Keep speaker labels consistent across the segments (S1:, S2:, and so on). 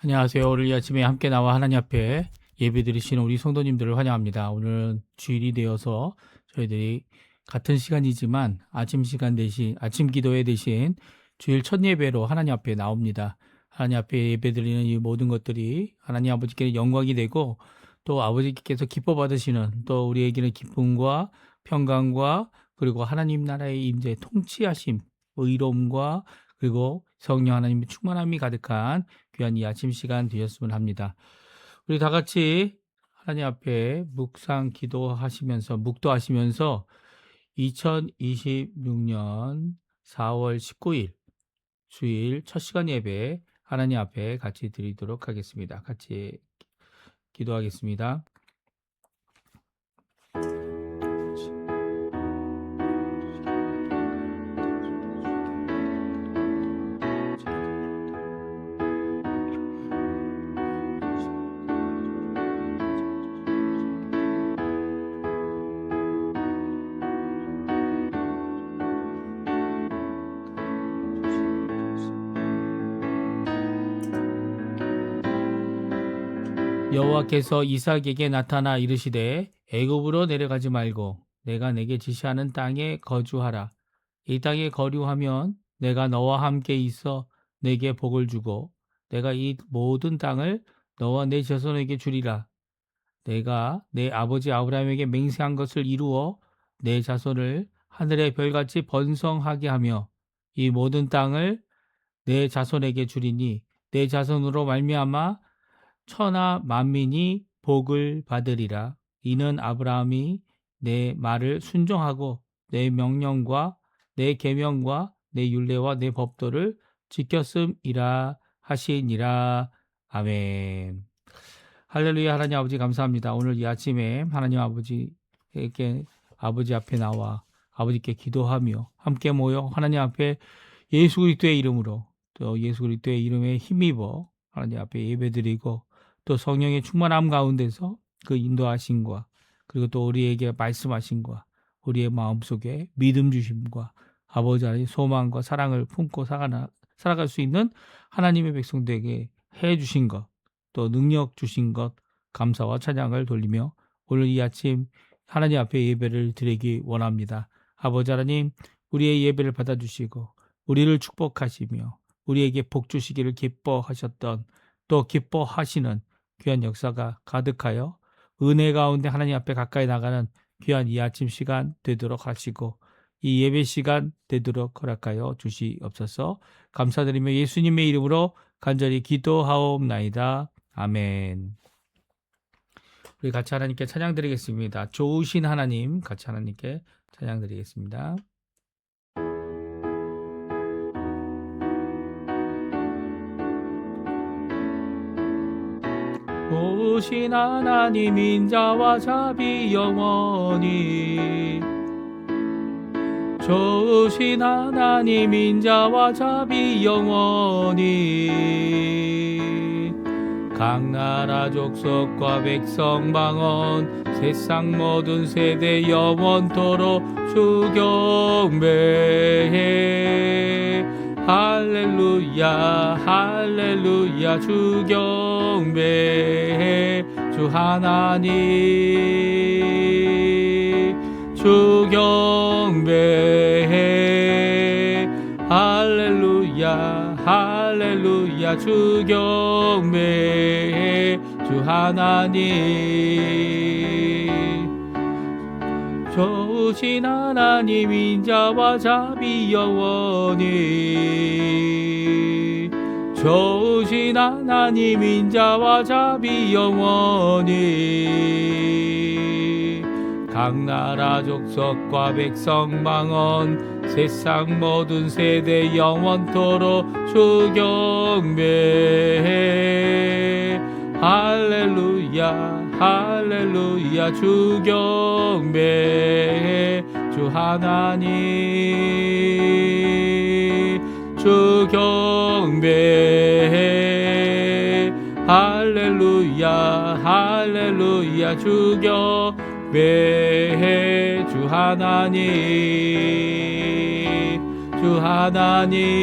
S1: 안녕하세요. 오늘 이 아침에 함께 나와 하나님 앞에 예배드리시는 우리 성도님들을 환영합니다. 오늘은 주일이 되어서 저희들이 같은 시간이지만 아침 시간 대신 아침 기도회 대신 주일 첫 예배로 하나님 앞에 나옵니다. 하나님 앞에 예배드리는 이 모든 것들이 하나님 아버지께 영광이 되고 또 아버지께서 기뻐 받으시는 또 우리에게는 기쁨과 평강과 그리고 하나님 나라의 임재 통치하심, 의로움과 그리고 성령 하나님의 충만함이 가득한 귀한 이 아침 시간 되셨으면 합니다. 우리 다 같이 하나님 앞에 묵상 기도하시면서 묵도하시면서 2026년 4월 19일 주일 첫 시간 예배 하나님 앞에 같이 드리도록 하겠습니다. 같이 기도하겠습니다. 여호와께서 이삭에게 나타나 이르시되 애굽으로 내려가지 말고 내가 내게 지시하는 땅에 거주하라. 이 땅에 거류하면 내가 너와 함께 있어 내게 복을 주고 내가 이 모든 땅을 너와 내 자손에게 주리라. 내가 내 아버지 아브라함에게 맹세한 것을 이루어 내 자손을 하늘의 별같이 번성하게 하며 이 모든 땅을 내 자손에게 주리니 내 자손으로 말미암아 천하 만민이 복을 받으리라. 이는 아브라함이 내 말을 순종하고 내 명령과 내 계명과 내 율례와 내 법도를 지켰음이라 하시니라. 아멘. 할렐루야. 하나님 아버지 감사합니다. 오늘 이 아침에 하나님 아버지에게 아버지 앞에 나와 아버지께 기도하며 함께 모여 하나님 앞에 예수 그리스도의 이름으로 또 예수 그리스도의 이름에 힘입어 하나님 앞에 예배드리고 또 성령의 충만함 가운데서 그 인도하심과 그리고 또 우리에게 말씀하심과 우리의 마음속에 믿음 주심과 아버지 하나님 소망과 사랑을 품고 살아갈 수 있는 하나님의 백성들에게 해 주신 것 또 능력 주신 것 감사와 찬양을 돌리며 오늘 이 아침 하나님 앞에 예배를 드리기 원합니다. 아버지 하나님 우리의 예배를 받아주시고 우리를 축복하시며 우리에게 복 주시기를 기뻐하셨던 또 기뻐하시는 귀한 역사가 가득하여 은혜 가운데 하나님 앞에 가까이 나가는 귀한 이 아침 시간 되도록 하시고 이 예배 시간 되도록 허락하여 주시옵소서. 감사드리며 예수님의 이름으로 간절히 기도하옵나이다. 아멘. 우리 같이 하나님께 찬양 드리겠습니다. 좋으신 하나님 같이 하나님께 찬양 드리겠습니다. 좋으신 하나님 인자와 자비 영원히 좋으신 하나님 인자와 자비 영원히 각 나라 족속과 백성 방언 세상 모든 세대 영원토록 주 경배해 할렐루야 할렐루야 주 경배해 주 하나님 주 경배해 할렐루야 할렐루야 주 경배해 주 하나님 좋으신 하나님 인자와 자비 영원히 좋으신 하나님 인자와 자비 영원히 각 나라 족속과 백성 방언 세상 모든 세대 영원토록 주 경배해 할렐루야 할렐루야 주 경배해 주 하나님 주 경배해 할렐루야 할렐루야 주 경배해 주 하나님 주 하나님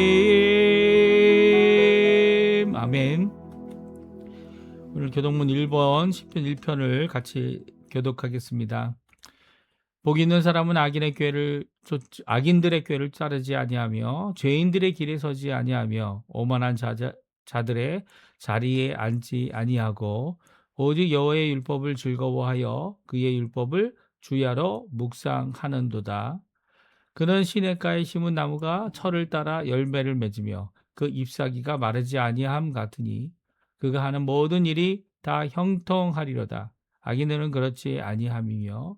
S1: 아멘. 오늘 교독문 1번 시편 1편을 같이 교독하겠습니다. 복 있는 사람은 악인들의 꾀를 따르지 아니하며 죄인들의 길에 서지 아니하며 오만한 자들의 자리에 앉지 아니하고 오직 여호와의 율법을 즐거워하여 그의 율법을 주야로 묵상하는도다. 그는 시냇가에 심은 나무가 철을 따라 열매를 맺으며 그 잎사귀가 마르지 아니함 같으니 그가 하는 모든 일이 다 형통하리로다. 악인들은 그렇지 아니함이며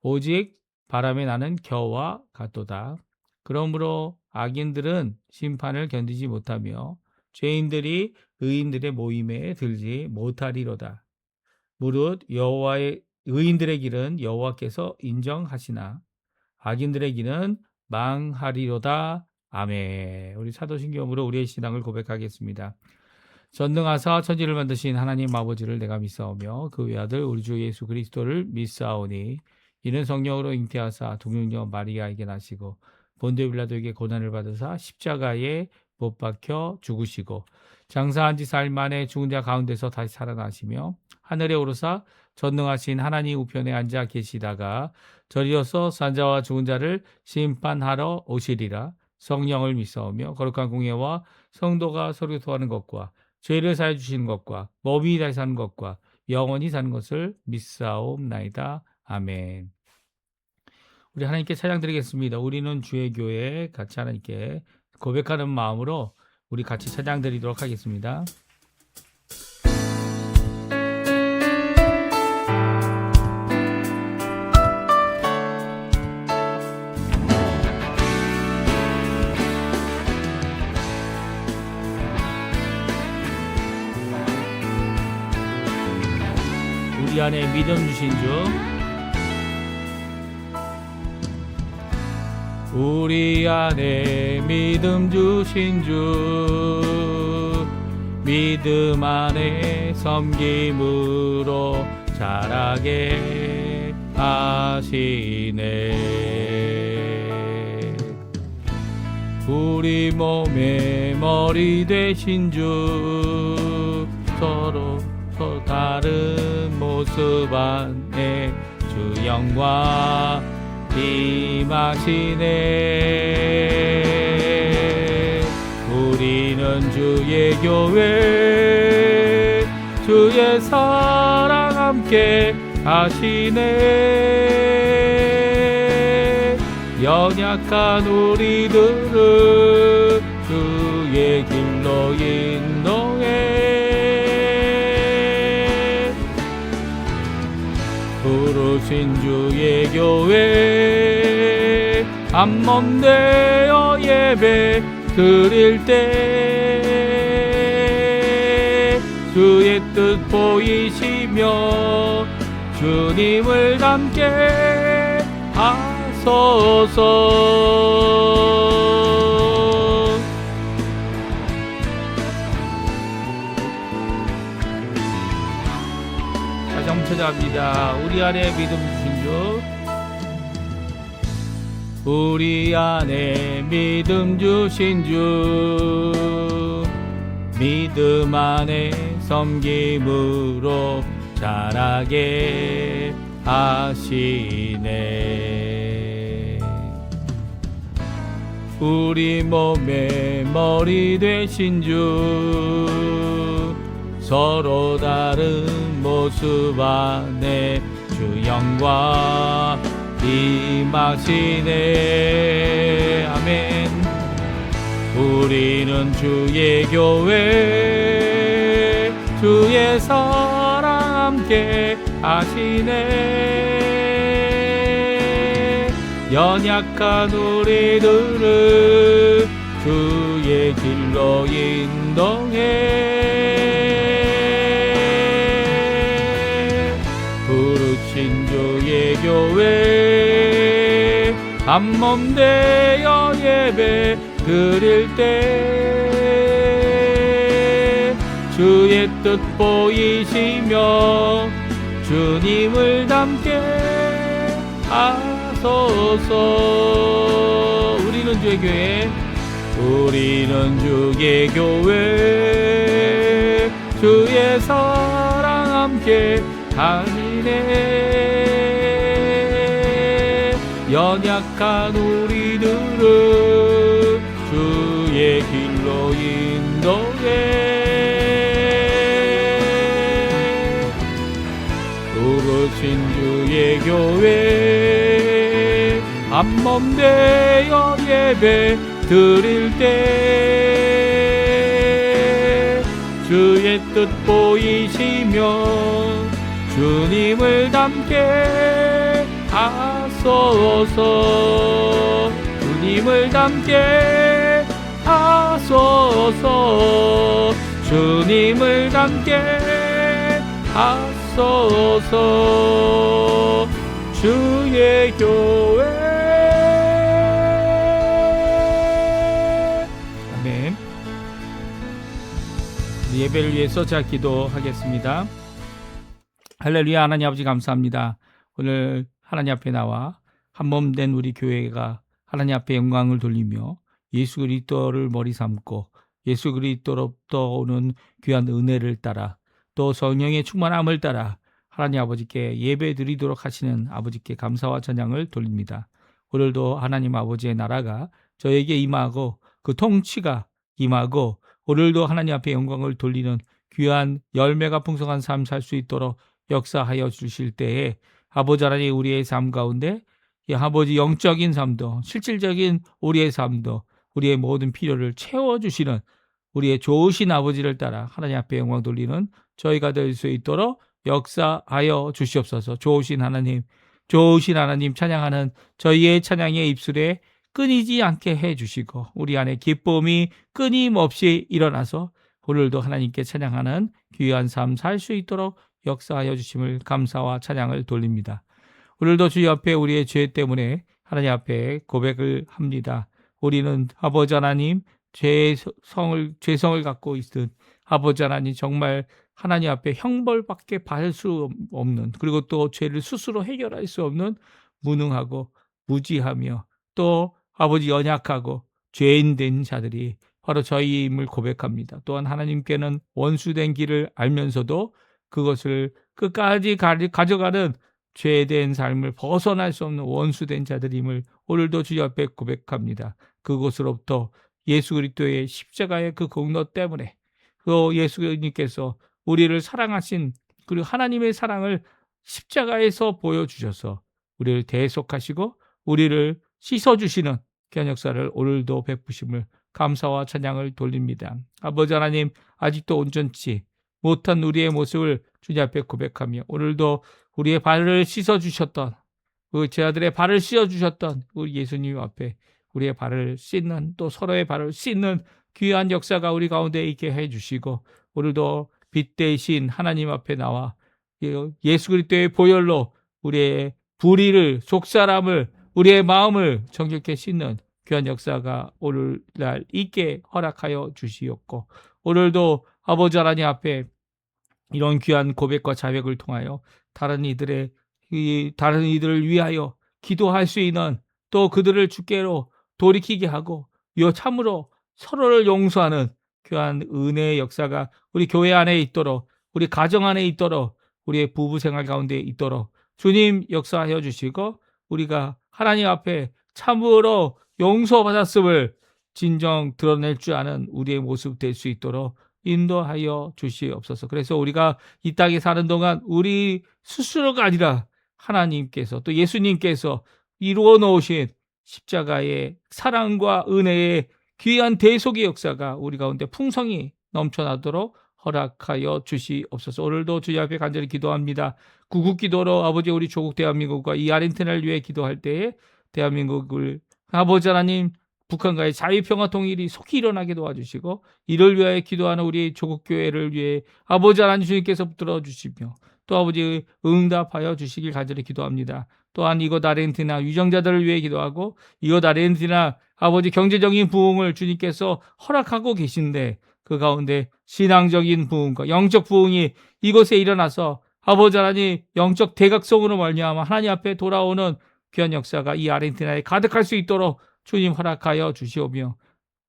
S1: 오직 바람에 나는 겨와 같도다. 그러므로 악인들은 심판을 견디지 못하며 죄인들이 의인들의 모임에 들지 못하리로다. 무릇 여호와의 의인들의 길은 여호와께서 인정하시나 악인들의 길은 망하리로다. 아멘. 우리 사도신경으로 우리의 신앙을 고백하겠습니다. 전능하사 천지를 만드신 하나님 아버지를 내가 믿사오며 그 외아들 우리 주 예수 그리스도를 믿사오니 이는 성령으로 잉태하사 동육녀 마리아에게 나시고 본디오 빌라도에게 고난을 받으사 십자가에 못 박혀 죽으시고 장사한 지 사흘 만에 죽은 자 가운데서 다시 살아나시며 하늘에 오르사 전능하신 하나님 우편에 앉아 계시다가 저리로서 산자와 죽은 자를 심판하러 오시리라. 성령을 믿사오며 거룩한 공예와 성도가 서로 교통하는 것과 죄를 사해 주시는 것과 몸이 다시 사는 것과 영원히 사는 것을 믿사옵나이다. 아멘. 우리 하나님께 찬양 드리겠습니다. 우리는 주의 교회 같이 하나님께 고백하는 마음으로 우리 같이 찬양 드리도록 하겠습니다. 우리 안에 믿음 주신 주, 우리 안에 믿음 주신 주, 믿음 안에 섬김으로 자라게 하시네. 우리 몸의 머리 되신 주, 서로 다른 모습 안에 주 영광 임하시네. 우리는 주의 교회, 주의 사랑 함께 하시네. 연약한 우리들을 주의 길로 인도해 부르신 주의 교회 한몸 되어 예배 드릴 때 주의 뜻 보이시며 주님을 닮게 하소서. 다시 한번 찾아갑니다. 우리 안에 믿음 주신 주, 우리 안에 믿음 주신 주, 믿음 안에 섬김으로 자라게 하시네. 우리 몸의 머리 되신 주, 서로 다른 모습 안에 주 영광 임하시네. 아멘. 우리는 주의 교회, 주의 사랑 함께 하시네. 연약한 우리들을 주의 길로 인도해 부르신 주의 교회 한몸 되어 예배 드릴 때 주의 뜻 보이시며 주님을 닮게 하소서. 우리는 주의 교회, 우리는 주의 교회, 주의 사랑 함께 다니네. 연약한 우리들을 주의 길로 인도해. 부르신 주의 교회 한몸 되어 예배 드릴 때 주의 뜻 보이시며 주님을 닮게 하소서. 주님을 닮게 하소서. 주님을 닮게 하소서. 주의 교회. 아멘. 예배를 위해서 제가 기도하겠습니다. 할렐루야. 하나님 아버지 감사합니다. 오늘 하나님 앞에 나와 한몸 된 우리 교회가 하나님 앞에 영광을 돌리며 예수 그리스도를 머리 삼고 예수 그리스도로부터 오는 귀한 은혜를 따라 또 성령의 충만함을 따라 하나님 아버지께 예배 드리도록 하시는 아버지께 감사와 찬양을 돌립니다. 오늘도 하나님 아버지의 나라가 저에게 임하고 그 통치가 임하고 오늘도 하나님 앞에 영광을 돌리는 귀한 열매가 풍성한 삶 살 수 있도록 역사하여 주실 때에 아버지 하나님 우리의 삶 가운데 이 아버지 영적인 삶도 실질적인 우리의 삶도 우리의 모든 필요를 채워주시는 우리의 좋으신 아버지를 따라 하나님 앞에 영광 돌리는 저희가 될 수 있도록 역사하여 주시옵소서. 좋으신 하나님 찬양하는 저희의 찬양의 입술에 끊이지 않게 해주시고 우리 안에 기쁨이 끊임없이 일어나서 오늘도 하나님께 찬양하는 귀한 삶 살 수 있도록 역사하여 주심을 감사와 찬양을 돌립니다. 오늘도 주님 앞에 우리의 죄 때문에 하나님 앞에 고백을 합니다. 우리는 아버지 하나님 죄성을 갖고 있듯 아버지 하나님 정말 하나님 앞에 형벌밖에 받을 수 없는 그리고 또 죄를 스스로 해결할 수 없는 무능하고 무지하며 또 아버지 연약하고 죄인된 자들이 바로 저희임을 고백합니다. 또한 하나님께는 원수된 길을 알면서도 그것을 끝까지 가져가는 죄된 삶을 벗어날 수 없는 원수된 자들임을 오늘도 주님 앞에 고백합니다. 그곳으로부터 예수 그리스도의 십자가의 그 공로 때문에 또 예수님께서 우리를 사랑하신 그리고 하나님의 사랑을 십자가에서 보여주셔서 우리를 대속하시고 우리를 씻어주시는 귀한 역사를 오늘도 베푸심을 감사와 찬양을 돌립니다. 아버지 하나님 아직도 온전치 못한 우리의 모습을 주님 앞에 고백하며 오늘도 우리의 발을 씻어주셨던 그 제 아들의 발을 씻어주셨던 우리 예수님 앞에 우리의 발을 씻는 또 서로의 발을 씻는 귀한 역사가 우리 가운데 있게 해주시고 오늘도 빛 대신 하나님 앞에 나와 예수 그리스도의 보혈로 우리의 불의를 속사람을 우리의 마음을 정결케 씻는 귀한 역사가 오늘날 있게 허락하여 주시옵고 오늘도 아버지 하나님 앞에 이런 귀한 고백과 자백을 통하여 다른 이들을 위하여 기도할 수 있는 또 그들을 주께로 돌이키게 하고 참으로 서로를 용서하는 귀한 은혜의 역사가 우리 교회 안에 있도록 우리 가정 안에 있도록 우리의 부부 생활 가운데 있도록 주님 역사하여 주시고 우리가 하나님 앞에 참으로 용서받았음을 진정 드러낼 줄 아는 우리의 모습 될 수 있도록 인도하여 주시옵소서. 그래서 우리가 이 땅에 사는 동안 우리 스스로가 아니라 하나님께서 또 예수님께서 이루어 놓으신 십자가의 사랑과 은혜의 귀한 대속의 역사가 우리 가운데 풍성히 넘쳐나도록 허락하여 주시옵소서. 오늘도 주님 앞에 간절히 기도합니다. 구국기도로 아버지 우리 조국 대한민국과 이 아르헨티나를 위해 기도할 때에 대한민국을 아버지 하나님 북한과의 자유평화 통일이 속히 일어나게 도와주시고 이를 위하여 기도하는 우리 조국교회를 위해 아버지 하나님 주님께서 붙들어 주시며 또 아버지 응답하여 주시길 간절히 기도합니다. 또한 이곳 아르헨티나 유정자들을 위해 기도하고 이곳 아르헨티나 아버지 경제적인 부흥을 주님께서 허락하고 계신데 그 가운데 신앙적인 부흥과 영적 부흥이 이곳에 일어나서 아버지 하나님 영적 대각성으로 말미암아 하나님 앞에 돌아오는 귀한 역사가 이 아르헨티나에 가득할 수 있도록 주님 허락하여 주시오며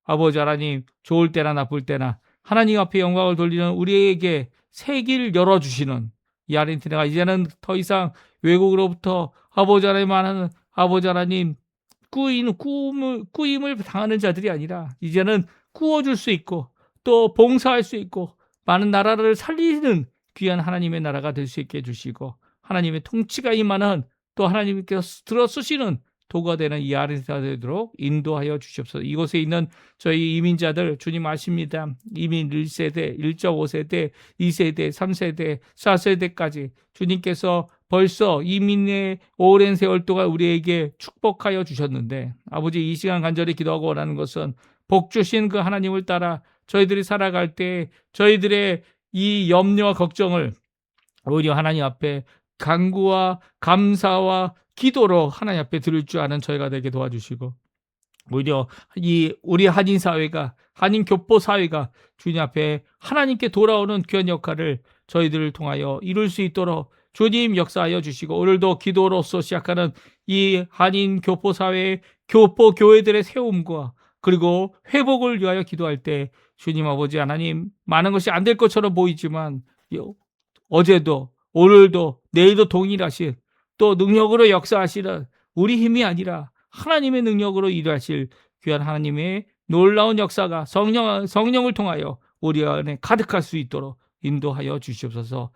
S1: 아버지 하나님 좋을 때나 나쁠 때나 하나님 앞에 영광을 돌리는 우리에게 새 길 열어주시는 이 아르헨티나가 이제는 더 이상 외국으로부터 아버지 하나님만은 아버지 하나님 꾸임을 당하는 자들이 아니라 이제는 꾸어줄 수 있고 또 봉사할 수 있고 많은 나라를 살리는 귀한 하나님의 나라가 될 수 있게 해주시고 하나님의 통치가 임하는 또 하나님께서 들어 쓰시는 도가 되는 이 아르헨티나 되도록 인도하여 주시옵소서. 이곳에 있는 저희 이민자들 주님 아십니다. 이민 1세대, 1.5세대, 2세대, 3세대, 4세대까지 주님께서 벌써 이민의 오랜 세월 동안 우리에게 축복하여 주셨는데 아버지 이 시간 간절히 기도하고 원하는 것은 복 주신 그 하나님을 따라 저희들이 살아갈 때 저희들의 이 염려와 걱정을 오히려 하나님 앞에 간구와 감사와 기도로 하나님 앞에 드릴 줄 아는 저희가 되게 도와주시고 오히려 이 우리 한인 사회가 한인 교포 사회가 주님 앞에 하나님께 돌아오는 귀한 역할을 저희들을 통하여 이룰 수 있도록 주님 역사하여 주시고 오늘도 기도로서 시작하는 이 한인 교포 사회 교포 교회들의 세움과 그리고 회복을 위하여 기도할 때 주님 아버지 하나님 많은 것이 안 될 것처럼 보이지만 어제도 오늘도 내일도 동일하신 또 능력으로 역사하시는 우리 힘이 아니라 하나님의 능력으로 일하실 귀한 하나님의 놀라운 역사가 성령을 통하여 우리 안에 가득할 수 있도록 인도하여 주시옵소서.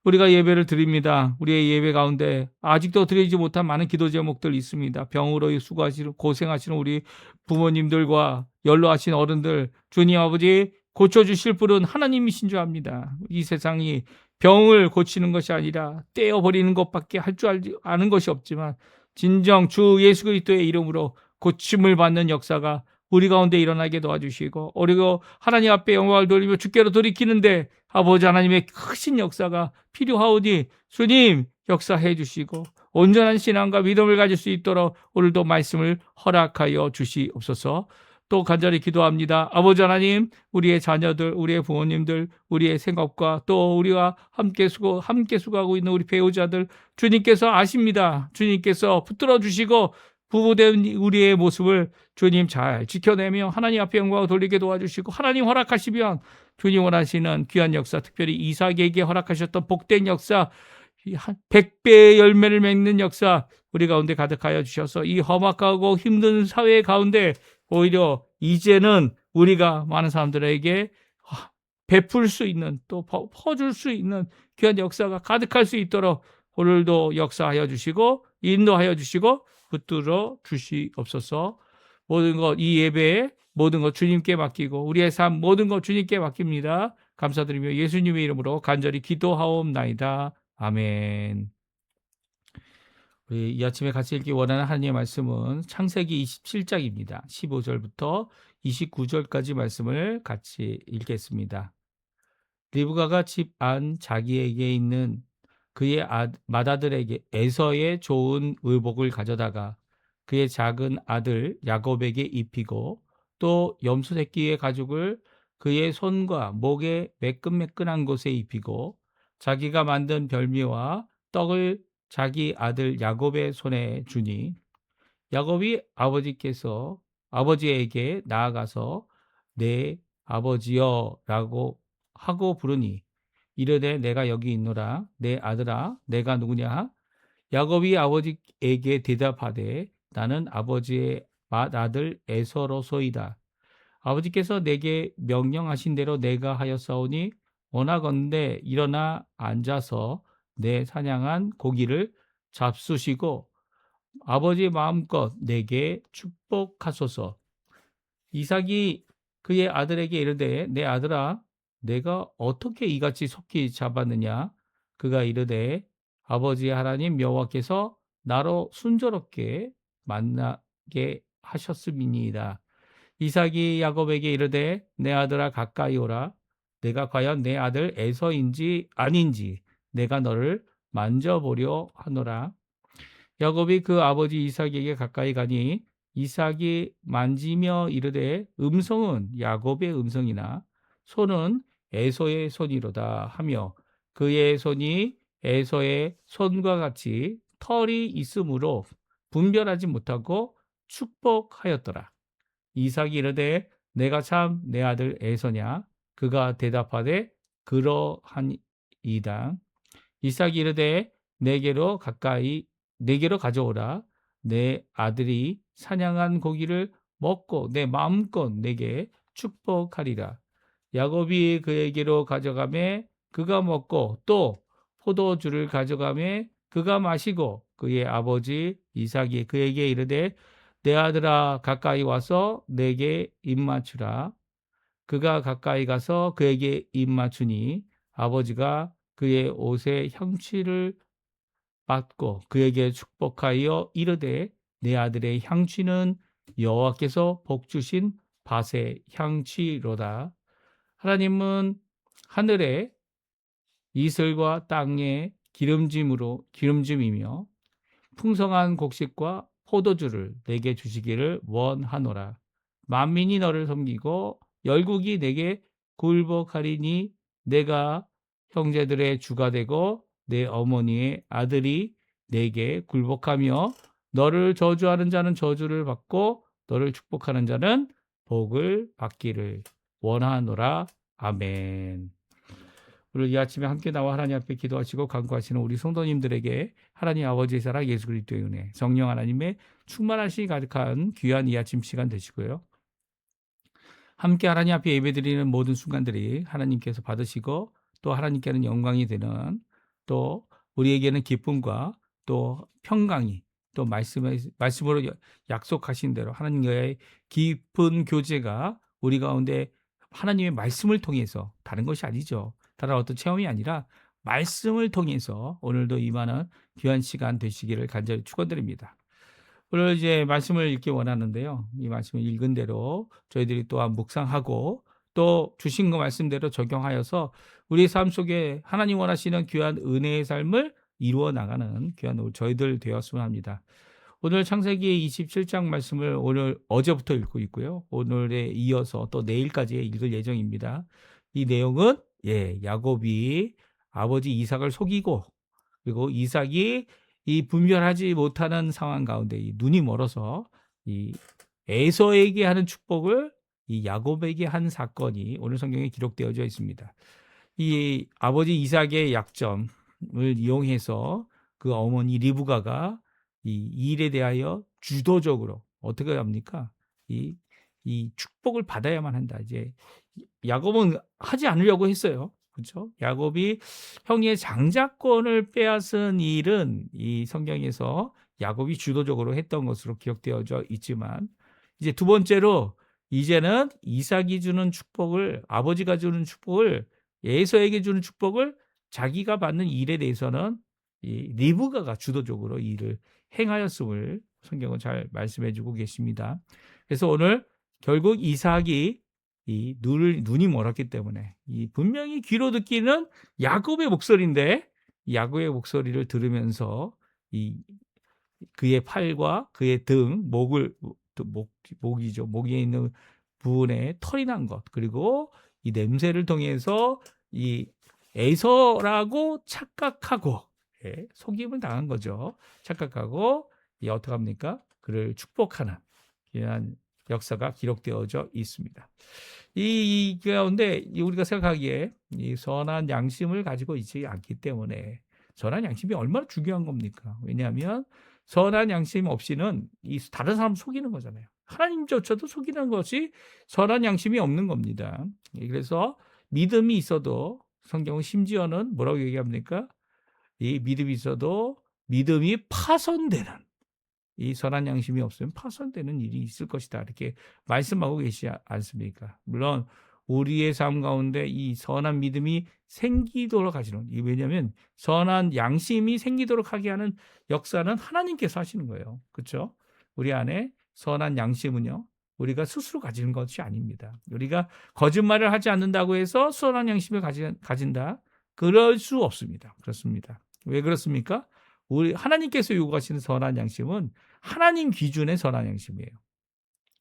S1: 우리가 예배를 드립니다. 우리의 예배 가운데 아직도 드리지 못한 많은 기도 제목들이 있습니다. 병으로 수고하시는 고생하시는 우리 부모님들과 연로하신 어른들 주님 아버지 고쳐주실 분은 하나님이신 줄 압니다. 이 세상이 병을 고치는 것이 아니라 떼어버리는 것밖에 할 줄 아는 것이 없지만 진정 주 예수 그리스도의 이름으로 고침을 받는 역사가 우리 가운데 일어나게 도와주시고 그리고 하나님 앞에 영광을 돌리며 주께로 돌이키는데 아버지 하나님의 크신 역사가 필요하오니 주님 역사해 주시고 온전한 신앙과 믿음을 가질 수 있도록 오늘도 말씀을 허락하여 주시옵소서. 또 간절히 기도합니다. 아버지 하나님 우리의 자녀들 우리의 부모님들 우리의 생업과 또 우리와 함께 수고하고 있는 우리 배우자들 주님께서 아십니다. 주님께서 붙들어 주시고 부부된 우리의 모습을 주님 잘 지켜내며 하나님 앞에 영광을 돌리게 도와주시고 하나님 허락하시면 주님 원하시는 귀한 역사 특별히 이삭에게 허락하셨던 복된 역사 100배의 열매를 맺는 역사 우리 가운데 가득하여 주셔서 이 험악하고 힘든 사회 가운데 오히려 이제는 우리가 많은 사람들에게 베풀 수 있는 또 퍼줄 수 있는 귀한 역사가 가득할 수 있도록 오늘도 역사하여 주시고 인도하여 주시고 붙들어 주시옵소서. 모든 것 이 예배에 모든 것 주님께 맡기고 우리의 삶 모든 것 주님께 맡깁니다. 감사드리며 예수님의 이름으로 간절히 기도하옵나이다. 아멘. 우리 이 아침에 같이 읽기 원하는 하나님의 말씀은 창세기 27장입니다. 15절부터 29절까지 말씀을 같이 읽겠습니다. 리브가가 집 안 자기에게 있는 그의 맏아들에게 에서의 좋은 의복을 가져다가 그의 작은 아들 야곱에게 입히고 또 염소 새끼의 가죽을 그의 손과 목에 매끈매끈한 곳에 입히고 자기가 만든 별미와 떡을 자기 아들 야곱의 손에 주니 야곱이 아버지에게 나아가서 내 아버지여 라고 하고 부르니 이르되 내가 여기 있노라 내 아들아 내가 누구냐 야곱이 아버지에게 대답하되 나는 아버지의 맏아들 에서로소이다. 아버지께서 내게 명령하신 대로 내가 하였사오니 원하건대 일어나 앉아서 내 사냥한 고기를 잡수시고 아버지 마음껏 내게 축복하소서. 이삭이 그의 아들에게 이르되 내 아들아 내가 어떻게 이같이 속히 잡았느냐 그가 이르되 아버지 하나님 여호와께서 나로 순조롭게 만나게 하셨음이니이다. 이삭이 야곱에게 이르되 내 아들아 가까이 오라. 내가 과연 내 아들 에서인지 아닌지 내가 너를 만져보려 하노라. 야곱이 그 아버지 이삭에게 가까이 가니 이삭이 만지며 이르되 음성은 야곱의 음성이나 손은 에서의 손이로다 하며 그의 손이 에서의 손과 같이 털이 있으므로 분별하지 못하고 축복하였더라. 이삭이 이르되 내가 참 내 아들 에서냐 그가 대답하되 그러하니이다. 이삭이 이르되 내게로 가져오라. 내 아들이 사냥한 고기를 먹고 내 마음껏 내게 축복하리라. 야곱이 그에게로 가져가매 그가 먹고 또 포도주를 가져가매 그가 마시고 그의 아버지 이삭이 그에게 이르되 내 아들아 가까이 와서 내게 입맞추라. 그가 가까이 가서 그에게 입맞추니 아버지가 그의 옷에 향취를 받고 그에게 축복하여 이르되 내 아들의 향취는 여호와께서 복 주신 밭의 향취로다. 하나님은 하늘의 이슬과 땅의 기름짐이며 풍성한 곡식과 포도주를 내게 주시기를 원하노라. 만민이 너를 섬기고 열국이 내게 굴복하리니 내가 형제들의 주가 되고 내 어머니의 아들이 내게 굴복하며 너를 저주하는 자는 저주를 받고 너를 축복하는 자는 복을 받기를 원하노라. 아멘. 오늘 이 아침에 함께 나와 하나님 앞에 기도하시고 간구하시는 우리 성도님들에게 하나님 아버지의 사랑 예수 그리스도의 은혜 성령 하나님의 충만하심이 가득한 귀한 이 아침 시간 되시고요. 함께 하나님 앞에 예배드리는 모든 순간들이 하나님께서 받으시고 또 하나님께는 영광이 되는 또 우리에게는 기쁨과 또 평강이 또 말씀으로 약속하신 대로 하나님과의 깊은 교제가 우리 가운데 하나님의 말씀을 통해서 다른 것이 아니죠. 다른 어떤 체험이 아니라 말씀을 통해서 오늘도 임하는 귀한 시간 되시기를 간절히 축원드립니다. 오늘 이제 말씀을 읽기 원하는데요. 이 말씀을 읽은 대로 저희들이 또한 묵상하고 또 주신 그 말씀대로 적용하여서 우리의 삶 속에 하나님 원하시는 귀한 은혜의 삶을 이루어 나가는 귀한 저희들 되었으면 합니다. 오늘 창세기 27장 말씀을 어제부터 읽고 있고요. 오늘에 이어서 또 내일까지 읽을 예정입니다. 이 내용은 야곱이 아버지 이삭을 속이고 그리고 이삭이 이 분별하지 못하는 상황 가운데 이 눈이 멀어서 이 에서에게 하는 축복을 이 야곱에게 한 사건이 오늘 성경에 기록되어져 있습니다. 이 아버지 이삭의 약점을 이용해서 그 어머니 리브가가 이 일에 대하여 주도적으로 어떻게 합니까? 이 축복을 받아야만 한다. 이제 야곱은 하지 않으려고 했어요. 그렇죠? 야곱이 형의 장자권을 빼앗은 일은 이 성경에서 야곱이 주도적으로 했던 것으로 기록되어져 있지만 이제 두 번째로 이제는 이삭이 주는 축복을 아버지가 주는 축복을 에서에게 주는 축복을 자기가 받는 일에 대해서는 이 리브가가 주도적으로 일을 행하였음을 성경은 잘 말씀해 주고 계십니다. 그래서 오늘 결국 이삭이 이 눈이 멀었기 때문에 이 분명히 귀로 듣기는 야곱의 목소리인데 야곱의 목소리를 들으면서 이 그의 팔과 그의 등 목이죠. 목에 있는 부분에 털이 난 것 그리고 이 냄새를 통해서 이 에서라고 착각하고 속임을 당한 거죠. 착각하고 어떻게 합니까? 그를 축복하는 귀한 역사가 기록되어져 있습니다. 이 가운데 우리가 생각하기에 이 선한 양심을 가지고 있지 않기 때문에 선한 양심이 얼마나 중요한 겁니까? 왜냐하면 선한 양심 없이는 이 다른 사람 속이는 거잖아요. 하나님조차도 속이는 것이 선한 양심이 없는 겁니다. 그래서 믿음이 있어도 성경은 심지어는 뭐라고 얘기합니까? 이 믿음이 있어도 믿음이 파손되는 이 선한 양심이 없으면 파손되는 일이 있을 것이다. 이렇게 말씀하고 계시지 않습니까? 물론 우리의 삶 가운데 이 선한 믿음이 생기도록 하시는 왜냐하면 선한 양심이 생기도록 하게 하는 역사는 하나님께서 하시는 거예요. 그렇죠? 우리 안에 선한 양심은요. 우리가 스스로 가지는 것이 아닙니다. 우리가 거짓말을 하지 않는다고 해서 선한 양심을 가진다? 그럴 수 없습니다. 그렇습니다. 왜 그렇습니까? 우리 하나님께서 요구하시는 선한 양심은 하나님 기준의 선한 양심이에요.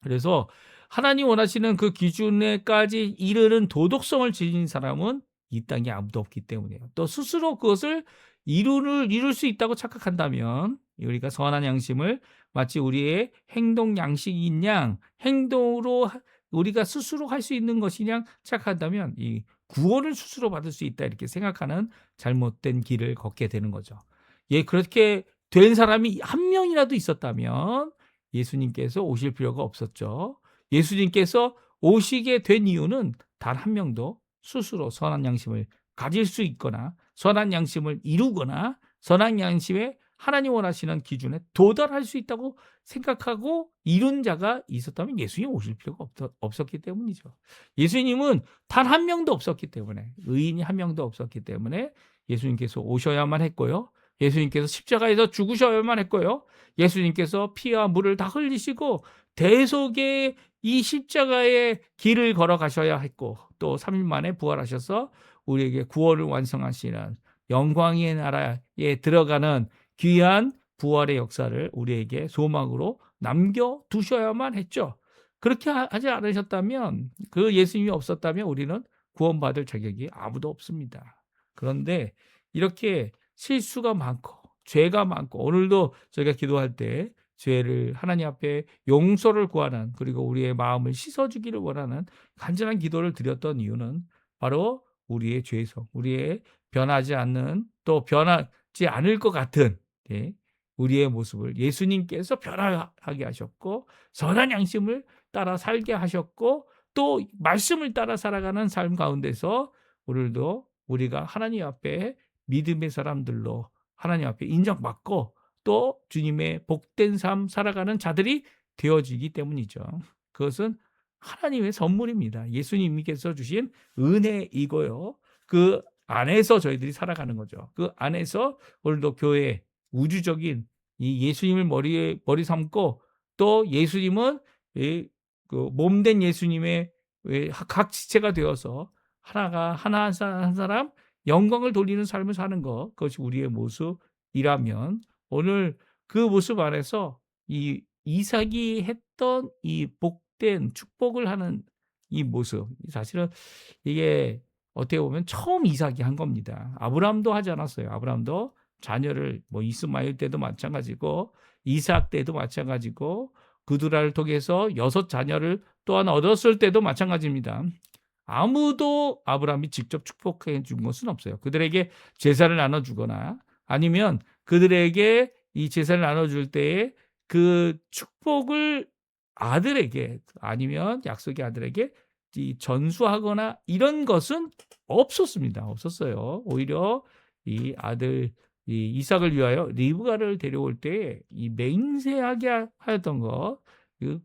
S1: 그래서 하나님 원하시는 그 기준에까지 이르는 도덕성을 지닌 사람은 이 땅에 아무도 없기 때문이에요. 또 스스로 그것을 이룰 수 있다고 착각한다면 우리가 선한 양심을 마치 우리의 행동 양식인 양 행동으로 우리가 스스로 할 수 있는 것이냐 생각한다면 이 구원을 스스로 받을 수 있다 이렇게 생각하는 잘못된 길을 걷게 되는 거죠. 예, 그렇게 된 사람이 한 명이라도 있었다면 예수님께서 오실 필요가 없었죠. 예수님께서 오시게 된 이유는 단 한 명도 스스로 선한 양심을 가질 수 있거나 선한 양심을 이루거나 선한 양심에 하나님 원하시는 기준에 도달할 수 있다고 생각하고 이룬 자가 있었다면 예수님 오실 필요가 없었기 때문이죠. 예수님은 단 한 명도 없었기 때문에, 의인이 한 명도 없었기 때문에 예수님께서 오셔야만 했고요. 예수님께서 십자가에서 죽으셔야만 했고요. 예수님께서 피와 물을 다 흘리시고 대속의 이 십자가의 길을 걸어가셔야 했고, 또 3일 만에 부활하셔서 우리에게 구원을 완성하시는 영광의 나라에 들어가는 귀한 부활의 역사를 우리에게 소망으로 남겨두셔야만 했죠. 그렇게 하지 않으셨다면, 그 예수님이 없었다면 우리는 구원받을 자격이 아무도 없습니다. 그런데 이렇게 실수가 많고 죄가 많고, 오늘도 저희가 기도할 때 죄를 하나님 앞에 용서를 구하는, 그리고 우리의 마음을 씻어주기를 원하는 간절한 기도를 드렸던 이유는 바로 우리의 죄성, 우리의 변하지 않는, 또 변하지 않을 것 같은 우리의 모습을 예수님께서 변화하게 하셨고, 선한 양심을 따라 살게 하셨고, 또 말씀을 따라 살아가는 삶 가운데서 오늘도 우리가 하나님 앞에 믿음의 사람들로 하나님 앞에 인정받고 또 주님의 복된 삶 살아가는 자들이 되어지기 때문이죠. 그것은 하나님의 선물입니다. 예수님께서 주신 은혜이고요. 그 안에서 저희들이 살아가는 거죠. 그 안에서 오늘도 교회, 우주적인 이 예수님을 머리 삼고, 또 예수님은 그 몸된 예수님의 각 지체가 되어서 하나 한 사람 영광을 돌리는 삶을 사는 것, 그것이 우리의 모습이라면 오늘 그 모습 안에서 이 이삭이 했던 이 복된 축복을 하는 이 모습, 사실은 이게 어떻게 보면 처음 이삭이 한 겁니다. 아브라함도 하지 않았어요. 아브라함도 자녀를 뭐 이스마엘 때도 마찬가지고 이삭 때도 마찬가지고 그두라를 통해서 6자녀를 또한 얻었을 때도 마찬가지입니다. 아무도 아브라함이 직접 축복해 준 것은 없어요. 그들에게 제사를 나눠주거나 아니면 그들에게 이 제사를 나눠줄 때에 그 축복을 아들에게, 아니면 약속의 아들에게 전수하거나 이런 것은 없었습니다. 없었어요. 오히려 이 아들 이 이삭을 위하여 리브가를 데려올 때 이 맹세하게 하였던 것,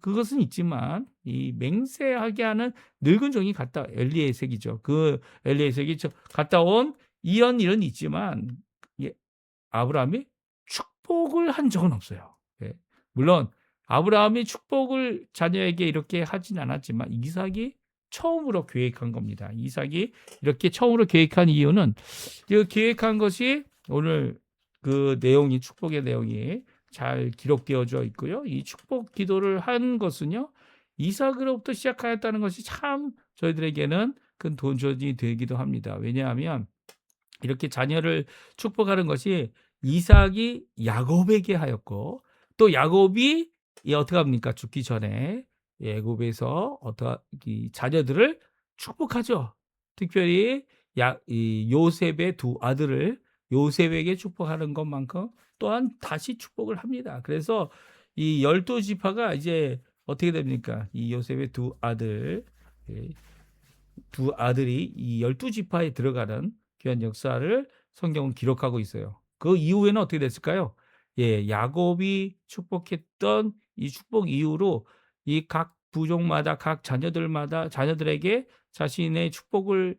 S1: 그것은 있지만 이 맹세하게 하는 늙은 종이 갔다, 엘리에섹이죠. 그 엘리에섹이 갔다 온 이런 일은 있지만 아브라함이 축복을 한 적은 없어요. 물론 아브라함이 축복을 자녀에게 이렇게 하진 않았지만 이삭이 처음으로 계획한 겁니다. 이삭이 이렇게 처음으로 계획한 이유는, 그 계획한 것이 오늘 그 내용이, 축복의 내용이 잘 기록되어져 있고요. 이 축복 기도를 한 것은요, 이삭으로부터 시작하였다는 것이 참 저희들에게는 큰 도전이 되기도 합니다. 왜냐하면 이렇게 자녀를 축복하는 것이 이삭이 야곱에게 하였고, 또 야곱이 어떻게 합니까? 죽기 전에 애굽에서 이 자녀들을 축복하죠. 특별히 이 요셉의 두 아들을 요셉에게 축복하는 것만큼 또한 다시 축복을 합니다. 그래서 이 12지파가 이제 어떻게 됩니까? 이 요셉의 두 아들이 이 12지파에 들어가는 귀한 역사를 성경은 기록하고 있어요. 그 이후에는 어떻게 됐을까요? 야곱이 축복했던 이 축복 이후로 이 각 부족마다, 각 자녀들에게 자신의 축복을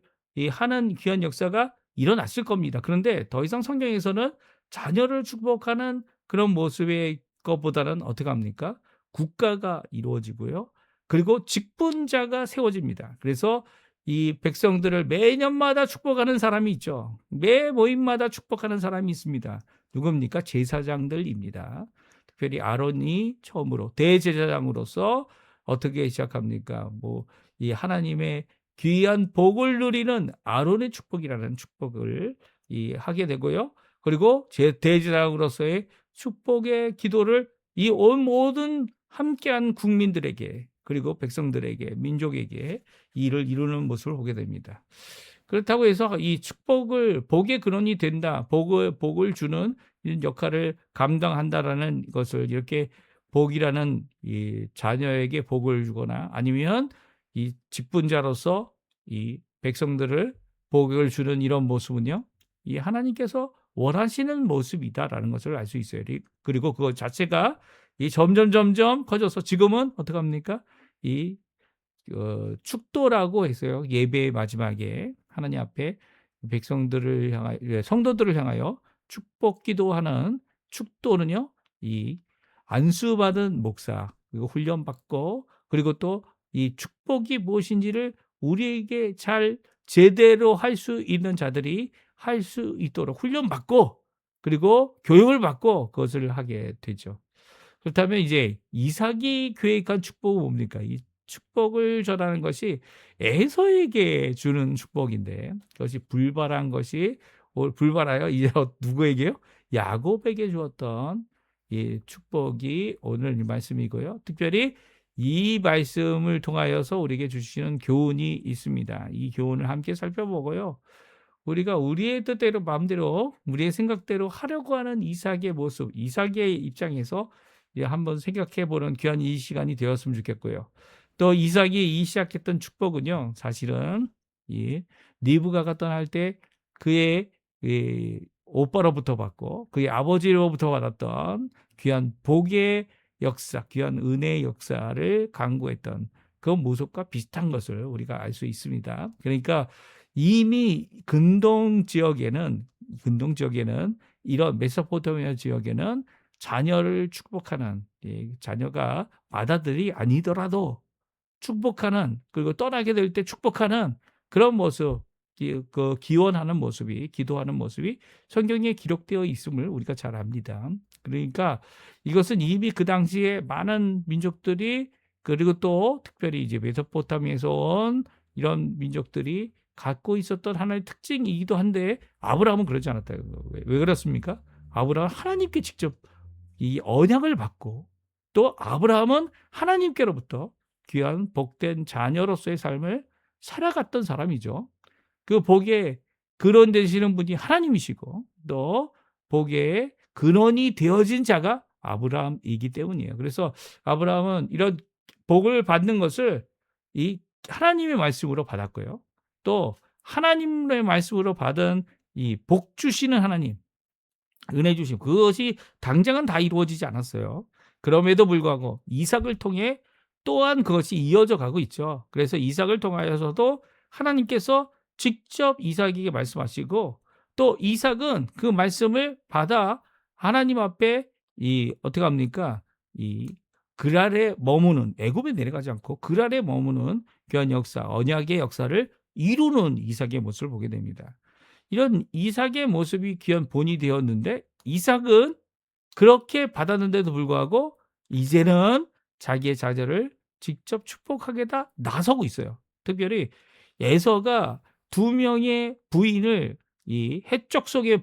S1: 하는 귀한 역사가 일어났을 겁니다. 그런데 더 이상 성경에서는 자녀를 축복하는 그런 모습의 것보다는 어떻게 합니까? 국가가 이루어지고요. 그리고 직분자가 세워집니다. 그래서 이 백성들을 매년마다 축복하는 사람이 있죠. 매 모임마다 축복하는 사람이 있습니다. 누굽니까? 제사장들입니다. 특별히 아론이 처음으로 대제사장으로서 어떻게 시작합니까? 이 하나님의 귀한 복을 누리는 아론의 축복이라는 축복을 하게 되고요. 그리고 대제사장으로서의 축복의 기도를 이 온 모든 함께한 국민들에게, 그리고 백성들에게 민족에게 이 일을 이루는 모습을 보게 됩니다. 그렇다고 해서 이 축복을 복의 근원이 된다. 복을 주는 이런 역할을 감당한다라는 것을 이렇게 복이라는 이 자녀에게 복을 주거나 아니면 이 직분자로서 이 백성들을 복을 주는 이런 모습은요. 이 하나님께서 원하시는 모습이다라는 것을 알 수 있어요. 그리고 그것 자체가 이 점점 커져서 지금은 어떻게 합니까? 이 축도라고 했어요. 예배의 마지막에 하나님 앞에 백성들을 향하여 성도들을 향하여 축복 기도하는 축도는요. 이 안수받은 목사 그리고 훈련받고 그리고 또 이 축복이 무엇인지를 우리에게 잘 제대로 할 수 있는 자들이 할 수 있도록 훈련받고 그리고 교육을 받고 그것을 하게 되죠. 그렇다면 이제 이삭이 계획한 축복은 뭡니까? 이 축복을 전하는 것이 에서에게 주는 축복인데 그것이 불발한 것이 불발하여 이제 누구에게요? 야곱에게 주었던 이 축복이 오늘 이 말씀이고요. 특별히 이 말씀을 통하여서 우리에게 주시는 교훈이 있습니다. 이 교훈을 함께 살펴보고요. 우리가 우리의 뜻대로 마음대로 우리의 생각대로 하려고 하는 이삭의 모습, 이삭의 입장에서 한번 생각해 보는 귀한 이 시간이 되었으면 좋겠고요. 또 이삭이 시작했던 축복은요. 사실은 이 리브가가 떠날 때 그의 이 오빠로부터 받고 그의 아버지로부터 받았던 귀한 복의 역사, 귀한 은혜의 역사를 강구했던 그 모습과 비슷한 것을 우리가 알 수 있습니다. 그러니까 이미 근동 지역에는 이런 메소포타미아 지역에는 자녀를 축복하는 자녀가 맏아들이 아니더라도 축복하는 그리고 떠나게 될 때 축복하는 그런 모습 그 기원하는 모습이 기도하는 모습이 성경에 기록되어 있음을 우리가 잘 압니다. 그러니까 이것은 이미 그 당시에 많은 민족들이 그리고 또 특별히 이제 메소포타미아에서 온 이런 민족들이 갖고 있었던 하나의 특징이기도 한데 아브라함은 그러지 않았다. 왜 그렇습니까? 아브라함은 하나님께 직접 이 언약을 받고 또 아브라함은 하나님께로부터 귀한 복된 자녀로서의 삶을 살아갔던 사람이죠. 그 복의 근원 되시는 분이 하나님이시고 또 복의 근원이 되어진 자가 아브라함이기 때문이에요. 그래서 아브라함은 이런 복을 받는 것을 이 하나님의 말씀으로 받았고요. 또 하나님의 말씀으로 받은 이 복 주시는 하나님, 은혜 주심 그것이 당장은 다 이루어지지 않았어요. 그럼에도 불구하고 이삭을 통해 또한 그것이 이어져 가고 있죠. 그래서 이삭을 통하여서도 하나님께서 직접 이삭에게 말씀하시고 또 이삭은 그 말씀을 받아 하나님 앞에 이 어떻게 합니까? 이 그랄에 머무는 애굽에 내려가지 않고 그랄에 머무는 귀한 역사, 언약의 역사를 이루는 이삭의 모습을 보게 됩니다. 이런 이삭의 모습이 귀한 본이 되었는데 이삭은 그렇게 받았는데도 불구하고 이제는 자기의 자녀를 직접 축복하게다 나서고 있어요. 특별히 에서가 두 명의 부인을 이 해적 속의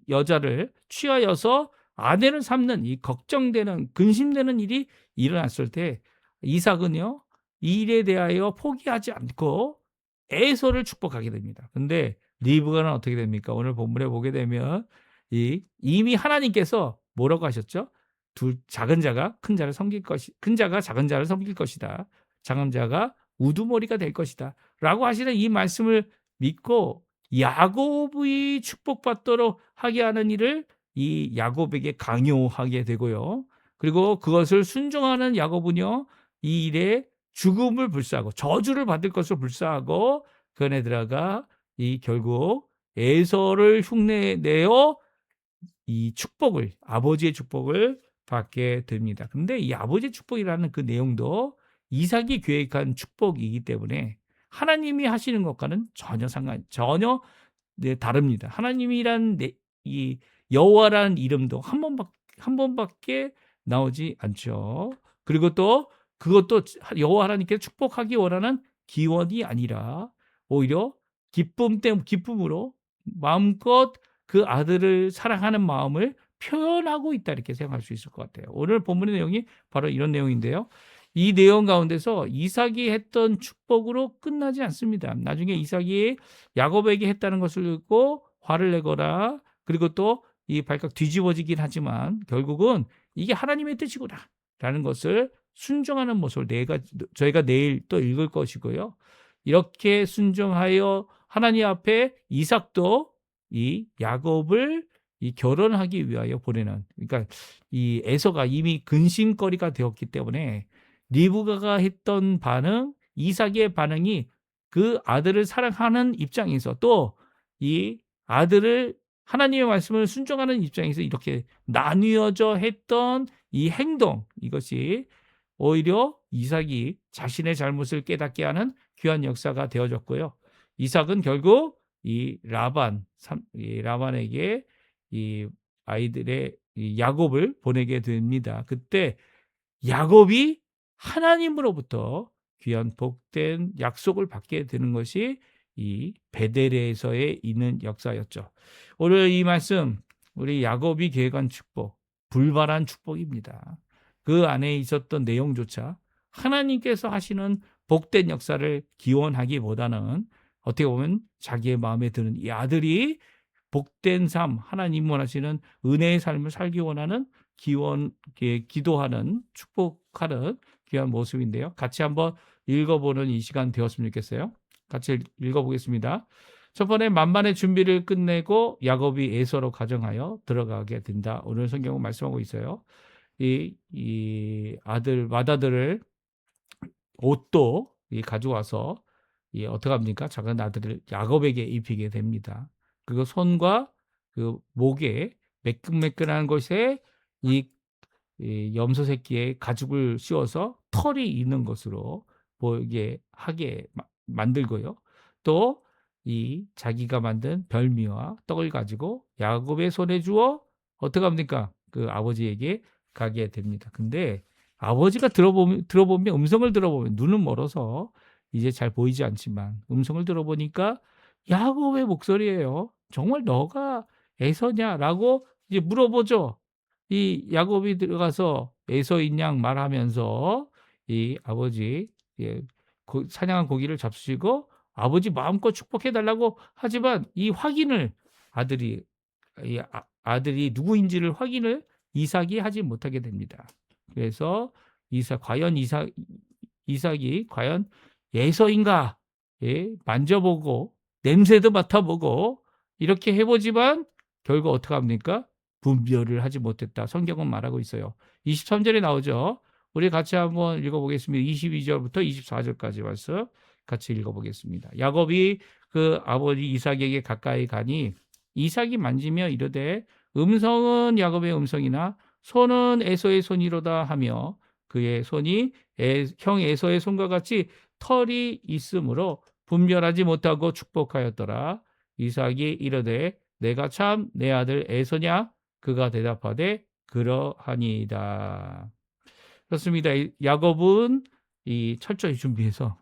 S1: 여자를 취하여서 아내를 삼는 이 걱정되는 근심되는 일이 일어났을 때 이삭은요 이 일에 대하여 포기하지 않고 에서를 축복하게 됩니다. 근데 리브가는 어떻게 됩니까? 오늘 본문에 보게 되면 이미 하나님께서 뭐라고 하셨죠? 작은 자가 큰 자를 섬길 큰 자가 작은 자를 섬길 것이다. 작은 자가 우두머리가 될 것이다. 라고 하시는 이 말씀을 믿고 야곱이 축복받도록 하게 하는 일을 이 야곱에게 강요하게 되고요. 그리고 그것을 순종하는 야곱은요. 이 일에 죽음을 불사하고 저주를 받을 것을 불사하고 그 안에 들어가 이 결국 에서를 흉내내어 이 축복을 아버지의 축복을 받게 됩니다. 근데 이 아버지의 축복이라는 그 내용도 이삭이 계획한 축복이기 때문에 하나님이 하시는 것과는 전혀 다릅니다. 하나님이란 이 여호와라는 이름도 한 번밖에 나오지 않죠. 그리고 또 그것도 여호와 하나님께 축복하기 원하는 기원이 아니라 오히려 기쁨으로 마음껏 그 아들을 사랑하는 마음을 표현하고 있다 이렇게 생각할 수 있을 것 같아요. 오늘 본문의 내용이 바로 이런 내용인데요. 이 내용 가운데서 이삭이 했던 축복으로 끝나지 않습니다. 나중에 이삭이 야곱에게 했다는 것을 듣고 화를 내거나 그리고 또 이 발칵 뒤집어지긴 하지만 결국은 이게 하나님의 뜻이구나라는 것을 순종하는 모습을 저희가 내일 또 읽을 것이고요. 이렇게 순종하여 하나님 앞에 이삭도 이 야곱을 이 결혼하기 위하여 보내는, 그러니까 이 에서가 이미 근심거리가 되었기 때문에 리브가가 했던 반응, 이삭의 반응이 그 아들을 사랑하는 입장에서 또 이 아들을 하나님의 말씀을 순종하는 입장에서 이렇게 나뉘어져 했던 이 행동, 이것이 오히려 이삭이 자신의 잘못을 깨닫게 하는 귀한 역사가 되어졌고요. 이삭은 결국 이 라반에게 이 아이들의 이 야곱을 보내게 됩니다. 그때 야곱이 하나님으로부터 귀한 복된 약속을 받게 되는 것이 이 베델에서의 있는 역사였죠. 오늘 이 말씀, 우리 야곱이 계획한 축복, 불발한 축복입니다. 그 안에 있었던 내용조차 하나님께서 하시는 복된 역사를 기원하기보다는 어떻게 보면 자기의 마음에 드는 이 아들이 복된 삶, 하나님 원하시는 은혜의 삶을 살기 원하는 기도하는, 축복하는 귀한 모습인데요. 같이 한번 읽어보는 이 시간 되었으면 좋겠어요. 같이 읽어보겠습니다. 첫 번째, 만반의 준비를 끝내고 야곱이 에서로 가정하여 들어가게 된다. 오늘 성경은 말씀하고 있어요. 이 맏아들을 옷도 가져와서 어떻게 합니까? 작은 아들을 야곱에게 입히게 됩니다. 그 손과 그 목에 매끈매끈한 곳에 이 염소 새끼의 가죽을 씌워서 털이 있는 것으로 보이게 하게 만들고요. 또 이 자기가 만든 별미와 떡을 가지고 야곱의 손에 주어 어떻게 합니까? 그 아버지에게 가게 됩니다. 근데 아버지가 들어보면 음성을 들어보면 눈은 멀어서 이제 잘 보이지 않지만 음성을 들어보니까 야곱의 목소리예요. 정말 너가 에서냐라고 이제 물어보죠. 이 야곱이 들어가서 에서인 양 말하면서 이 아버지 사냥한 고기를 잡수시고 아버지 마음껏 축복해 달라고 하지만 이 확인을 아들이 아들이 누구인지를 확인을 이삭이 하지 못하게 됩니다. 그래서 이삭이 과연 에서인가? 만져보고 냄새도 맡아보고 이렇게 해보지만 결국 어떻게 합니까? 분별을 하지 못했다. 성경은 말하고 있어요. 23절에 나오죠. 우리 같이 한번 읽어보겠습니다. 22절부터 24절까지 말씀 같이 읽어보겠습니다. 야곱이 그 아버지 이삭에게 가까이 가니 이삭이 만지며 이르되 음성은 야곱의 음성이나 손은 에서의 손이로다 하며 그의 손이 형 에서의 손과 같이 털이 있으므로 분별하지 못하고 축복하였더라. 이삭이 이르되 내가 참 내 아들 에서냐? 그가 대답하되 그러하니이다. 그렇습니다. 야곱은 이 철저히 준비해서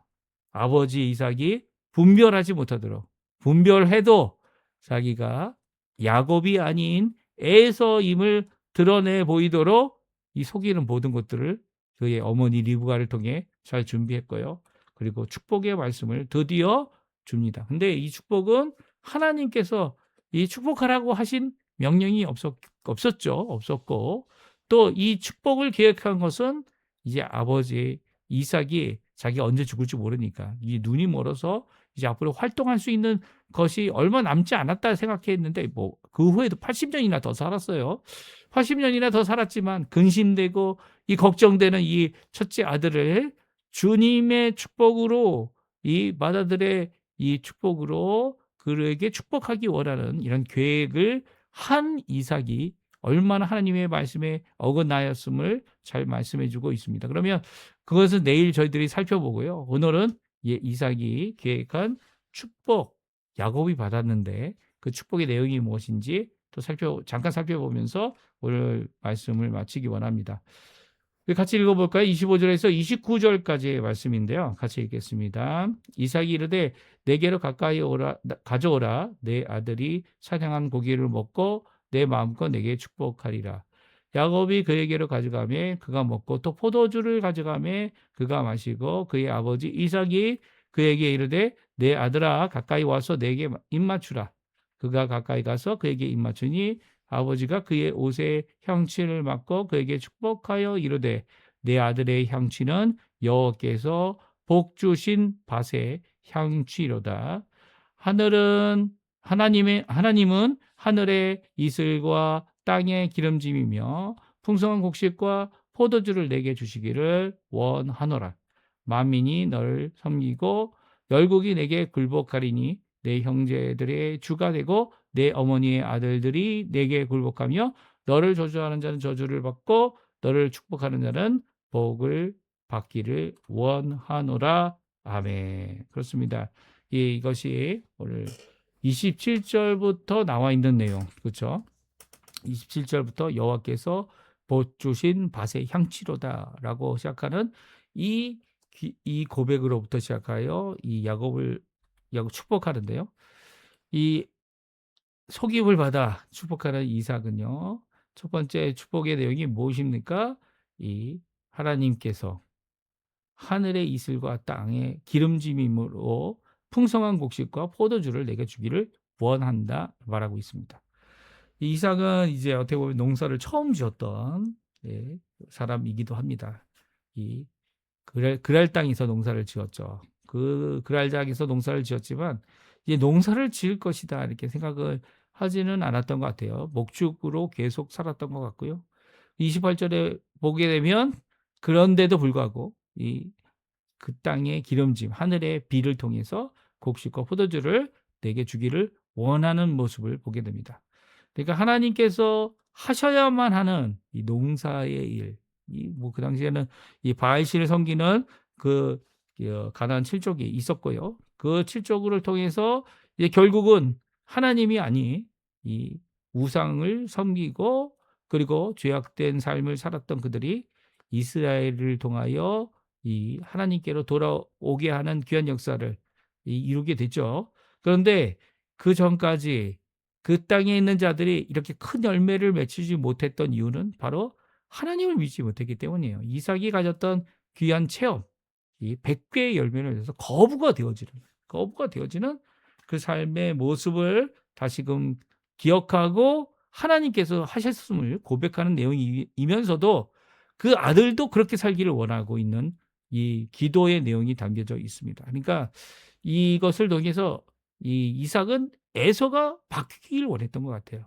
S1: 아버지 이삭이 분별하지 못하도록, 분별해도 자기가 야곱이 아닌 에서임을 드러내 보이도록 이 속이는 모든 것들을 그의 어머니 리브가를 통해 잘 준비했고요. 그리고 축복의 말씀을 드디어 줍니다. 근데 이 축복은 하나님께서 이 축복하라고 하신 명령이 없었고 또 이 축복을 계획한 것은 이제 아버지 이삭이 자기가 언제 죽을지 모르니까 이 눈이 멀어서 이제 앞으로 활동할 수 있는 것이 얼마 남지 않았다 생각했는데 뭐 그 후에도 80년이나 더 살았어요. 80년이나 더 살았지만 근심되고 이 걱정되는 이 첫째 아들을 주님의 축복으로 이 맏아들의 이 축복으로 그에게 축복하기 원하는 이런 계획을 한 이삭이 얼마나 하나님의 말씀에 어긋나였음을 잘 말씀해 주고 있습니다. 그러면 그것은 내일 저희들이 살펴보고요. 오늘은 이삭이 계획한 축복, 야곱이 받았는데 그 축복의 내용이 무엇인지 또 잠깐 살펴보면서 오늘 말씀을 마치기 원합니다. 같이 읽어볼까요? 25절에서 29절까지의 말씀인데요. 같이 읽겠습니다. 이삭이 이르되 내게로 가까이 가져오라. 내 아들이 사냥한 고기를 먹고 내 마음껏 내게 축복하리라. 야곱이 그에게로 가져가매 그가 먹고 또 포도주를 가져가매 그가 마시고 그의 아버지 이삭이 그에게 이르되 내 아들아 가까이 와서 내게 입맞추라. 그가 가까이 가서 그에게 입맞추니 아버지가 그의 옷에 향취를 맡고 그에게 축복하여 이르되 내 아들의 향취는 여호와께서 복 주신 밭의 향취로다. 하나님은 하늘의 이슬과 땅의 기름짐이며 풍성한 곡식과 포도주를 내게 주시기를 원하노라. 만민이 너를 섬기고 열국이 내게 굴복하리니 내 형제들의 주가 되고 내 어머니의 아들들이 내게 굴복하며 너를 저주하는 자는 저주를 받고 너를 축복하는 자는 복을 받기를 원하노라. 아멘. 그렇습니다. 이것이 오늘 27절부터 나와 있는 내용. 그렇죠? 27절부터 여호와께서 복 주신 밭의 향취로다라고 시작하는 이 고백으로부터 시작하여 이 야곱 축복하는데요. 이 속임을 받아 축복하는 이삭은요. 첫 번째 축복의 내용이 무엇입니까? 이 하나님께서 하늘의 이슬과 땅의 기름짐임으로 풍성한 곡식과 포도주를 내게 주기를 원한다 말하고 있습니다. 이삭은 이제 어떻게 보면 농사를 처음 지었던 사람이기도 합니다. 이 그랄 땅에서 농사를 지었죠. 그 그랄 땅에서 농사를 지었지만 이제 농사를 지을 것이다 이렇게 생각을 하지는 않았던 것 같아요. 목축으로 계속 살았던 것 같고요. 28절에 보게 되면 그런데도 불구하고 그 땅의 기름짐, 하늘의 비를 통해서 곡식과 포도주를 내게 주기를 원하는 모습을 보게 됩니다. 그러니까 하나님께서 하셔야만 하는 이 농사의 일, 그 당시에는 이 바알신을 섬기는 그 가나안 7족이 있었고요. 그 7족을 통해서 이제 결국은 하나님이 아닌 이 우상을 섬기고 그리고 죄악된 삶을 살았던 그들이 이스라엘을 통하여 이 하나님께로 돌아오게 하는 귀한 역사를 이루게 됐죠. 그런데 그 전까지 그 땅에 있는 자들이 이렇게 큰 열매를 맺히지 못했던 이유는 바로 하나님을 믿지 못했기 때문이에요. 이삭이 가졌던 귀한 체험, 이 100개의 열매를 내서 거부가 되어지는 그 삶의 모습을 다시금 기억하고 하나님께서 하셨음을 고백하는 내용이면서도 그 아들도 그렇게 살기를 원하고 있는 이 기도의 내용이 담겨져 있습니다. 그러니까 이것을 통해서 이 이삭은 에서가 바뀌길 원했던 것 같아요.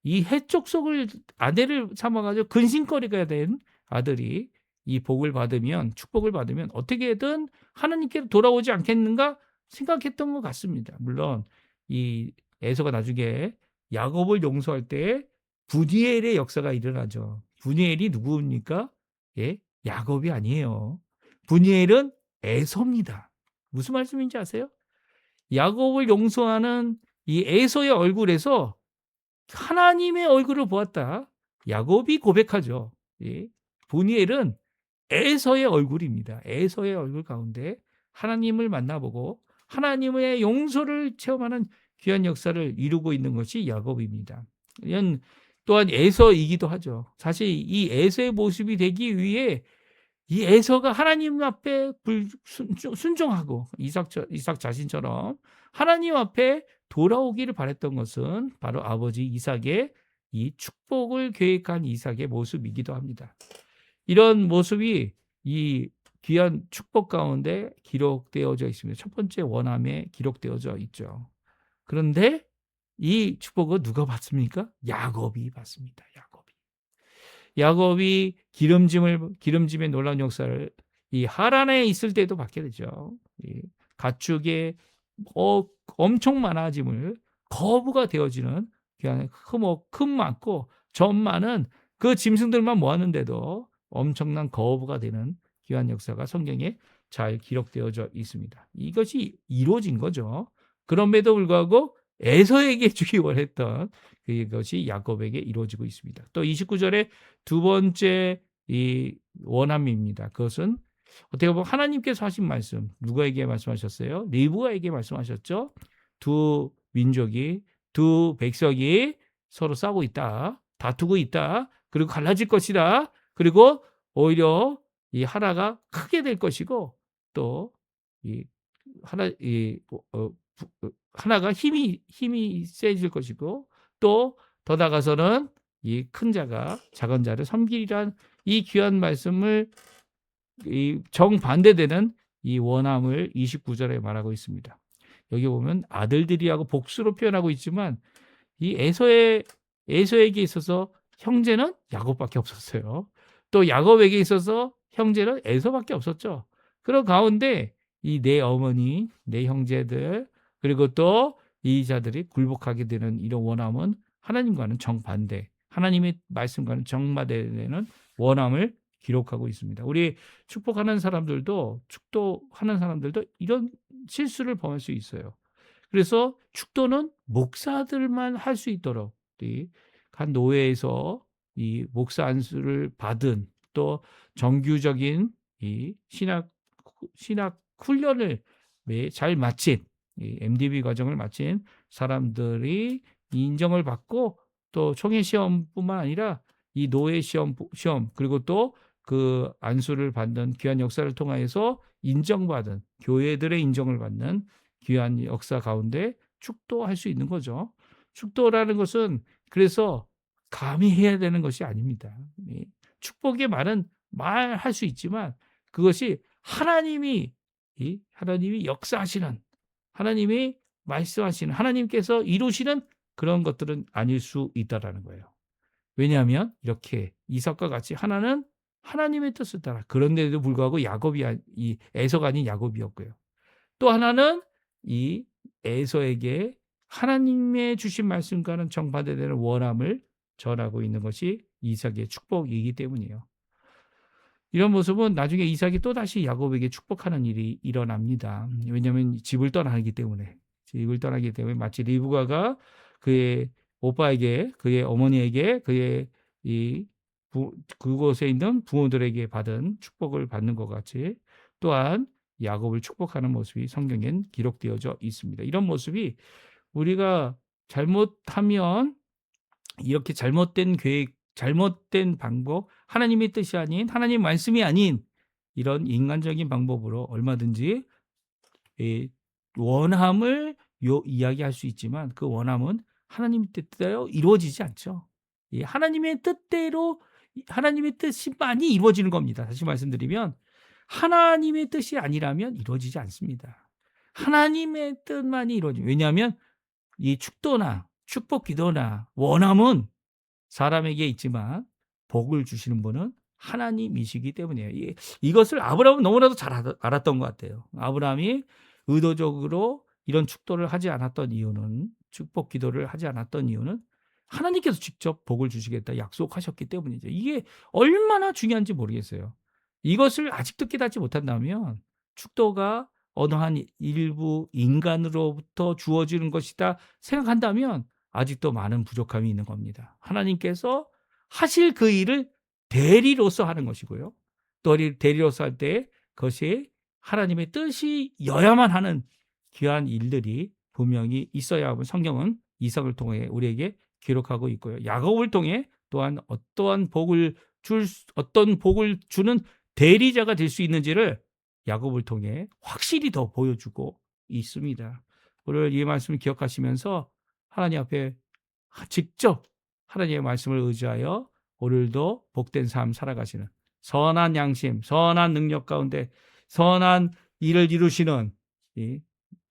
S1: 이 해쪽 속을 아내를 삼아가지고 근심거리가 된 아들이 이 복을 받으면 축복을 받으면 어떻게든 하나님께로 돌아오지 않겠는가 생각했던 것 같습니다. 물론 이 에서가 나중에 야곱을 용서할 때 분이엘의 역사가 일어나죠. 분이엘이 누구입니까? 예, 야곱이 아니에요. 분이엘은 에서입니다. 무슨 말씀인지 아세요? 야곱을 용서하는 이 에서의 얼굴에서 하나님의 얼굴을 보았다. 야곱이 고백하죠. 예. 분이엘은 에서의 얼굴입니다. 에서의 얼굴 가운데 하나님을 만나보고 하나님의 용서를 체험하는 귀한 역사를 이루고 있는 것이 야곱입니다. 이건 또한 에서이기도 하죠. 사실 이 에서의 모습이 되기 위해 이 에서가 하나님 앞에 순종하고 이삭 자신처럼 하나님 앞에 돌아오기를 바랬던 것은 바로 아버지 이삭의 이 축복을 계획한 이삭의 모습이기도 합니다. 이런 모습이 이 귀한 축복 가운데 기록되어져 있습니다. 첫 번째 원함에 기록되어져 있죠. 그런데 이 축복은 누가 받습니까? 야곱이 받습니다. 야곱이 기름짐의 놀라운 역사를 이 하란에 있을 때도 받게 되죠. 가축의 엄청 많아짐을 거부가 되어지는 흠 많고 점 많은 그 짐승들만 모았는데도 엄청난 거부가 되는 귀한 역사가 성경에 잘 기록되어져 있습니다. 이것이 이루어진 거죠. 그럼에도 불구하고 에서에게 주기 원했던 그것이 야곱에게 이루어지고 있습니다. 또 29절에 두 번째 이 원함입니다. 그것은 어떻게 보면 하나님께서 하신 말씀, 누구에게 말씀하셨어요? 리브가에게 말씀하셨죠. 두 민족이, 두 백성이 서로 싸우고 있다. 다투고 있다. 그리고 갈라질 것이다. 그리고 오히려 이 하나가 크게 될 것이고 또 이 하나가 힘이 세질 것이고 또 더 나아가서는 이 큰 자가 작은 자를 섬기리란 이 귀한 말씀을 이 정반대되는 이 원함을 29절에 말하고 있습니다. 여기 보면 아들들이하고 복수로 표현하고 있지만 이 에서에게 있어서 형제는 야곱밖에 없었어요. 또 야곱에게 있어서 형제는 에서밖에 없었죠. 그런 가운데 이 내 어머니, 내 형제들 그리고 또 이 자들이 굴복하게 되는 이런 원함은 하나님과는 정반대, 하나님의 말씀과는 정반대되는 원함을 기록하고 있습니다. 우리 축복하는 사람들도 축도하는 사람들도 이런 실수를 범할 수 있어요. 그래서 축도는 목사들만 할 수 있도록 간 노회에서 이 목사 안수를 받은 또 정규적인 이 신학 훈련을 잘 마친 이 MDB 과정을 마친 사람들이 인정을 받고 또 총회 시험뿐만 아니라 이 노회 시험 그리고 또 그 안수를 받는 귀한 역사를 통하여서 인정받은 교회들의 인정을 받는 귀한 역사 가운데 축도할 수 있는 거죠. 축도라는 것은 그래서 감히 해야 되는 것이 아닙니다. 축복의 말은 말할 수 있지만 그것이 하나님이 역사하시는 하나님이 말씀하시는 하나님께서 이루시는 그런 것들은 아닐 수 있다라는 거예요. 왜냐하면 이렇게 이삭과 같이 하나는 하나님의 뜻을 따라 그런데도 불구하고 이 에서가 아닌 야곱이었고요. 또 하나는 이 에서에게 하나님의 주신 말씀과는 정반대되는 원함을 전하고 있는 것이 이삭의 축복이기 때문이에요. 이런 모습은 나중에 이삭이 또다시 야곱에게 축복하는 일이 일어납니다. 왜냐하면 집을 떠나기 때문에 마치 리브가가 그의 오빠에게 그의 어머니에게 그의 그곳에 있는 부모들에게 받은 축복을 받는 것 같이 또한 야곱을 축복하는 모습이 성경엔 기록되어져 있습니다. 이런 모습이 우리가 잘못하면 이렇게 잘못된 계획, 잘못된 방법, 하나님의 뜻이 아닌 하나님 말씀이 아닌 이런 인간적인 방법으로 얼마든지 원함을 이야기할 수 있지만 그 원함은 하나님의 뜻대로 이루어지지 않죠. 하나님의 뜻대로 하나님의 뜻이만이 이루어지는 겁니다. 다시 말씀드리면 하나님의 뜻이 아니라면 이루어지지 않습니다. 하나님의 뜻만이 이루어집니다. 왜냐하면 이 축도나 축복 기도나 원함은 사람에게 있지만 복을 주시는 분은 하나님이시기 때문이에요. 이것을 아브라함은 너무나도 잘 알았던 것 같아요. 아브라함이 의도적으로 이런 축도를 하지 않았던 이유는 축복 기도를 하지 않았던 이유는 하나님께서 직접 복을 주시겠다 약속하셨기 때문이죠. 이게 얼마나 중요한지 모르겠어요. 이것을 아직도 깨닫지 못한다면 축도가 어느 한 일부 인간으로부터 주어지는 것이다 생각한다면 아직도 많은 부족함이 있는 겁니다. 하나님께서 하실 그 일을 대리로서 하는 것이고요. 또 대리로서 할 때 그것이 하나님의 뜻이여야만 하는 귀한 일들이 분명히 있어야 하고 성경은 이삭을 통해 우리에게 기록하고 있고요. 야곱을 통해 또한 어떤 복을 주는 대리자가 될 수 있는지를 야곱을 통해 확실히 더 보여주고 있습니다. 오늘 이 말씀을 기억하시면서 하나님 앞에 직접 하나님의 말씀을 의지하여 오늘도 복된 삶 살아가시는 선한 양심, 선한 능력 가운데 선한 일을 이루시는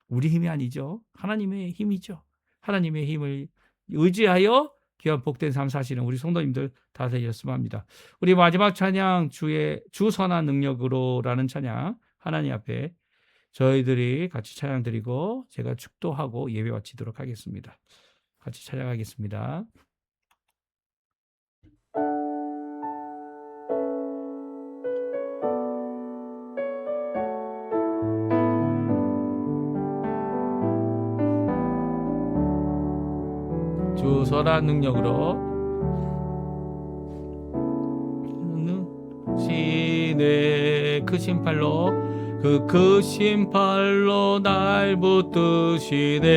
S1: 우리 힘이 아니죠. 하나님의 힘이죠. 하나님의 힘을 의지하여 귀한 복된 삶 사시는 우리 성도님들 다 되셨으면 합니다. 우리 마지막 찬양 주 선한 능력으로라는 찬양 하나님 앞에 저희들이 같이 찬양 드리고 제가 축도하고 예배 마치도록 하겠습니다. 같이 찬양하겠습니다. 주 선한 능력으로 신의 크신 팔로 크신 팔로 날 붙드시네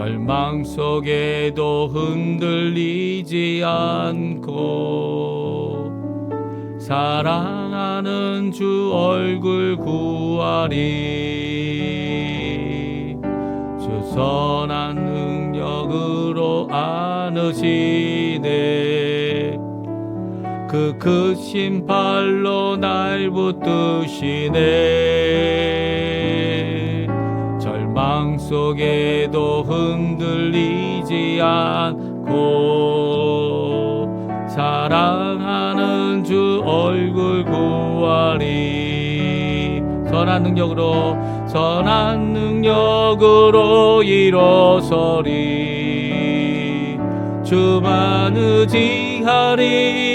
S1: 절망 속에도 흔들리지 않고 사랑하는 주 얼굴 구하리. 주 선한 능력으로 안으시네. 그 크신 팔로 날 붙드시네. 절망 속에도 흔들리지 않고 사랑하는 주 얼굴 구하리. 선한 능력으로 일어서리. 주만 의지하리.